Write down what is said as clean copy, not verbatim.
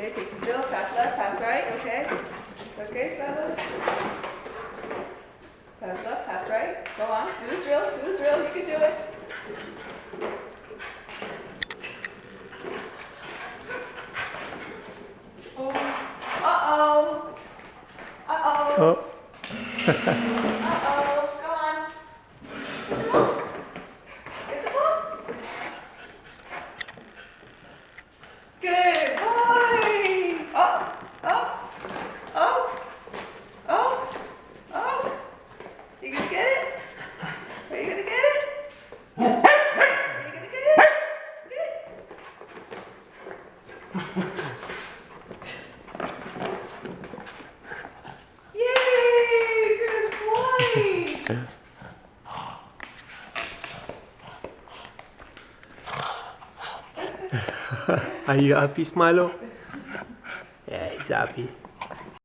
Okay, take the drill, pass left, pass right, okay. Okay, Silas. Pass left, pass right. Go on, do the drill, you can do it. Oh. Uh-oh. Uh-oh. Uh-oh. Go on. Get the ball. Get the ball. Good boy. Oh, oh, oh, oh, oh. You gonna get it? Are you gonna get it? Are you gonna get it? Get it. Yay! Good boy. Are you happy, Smilo? Yeah, he's happy.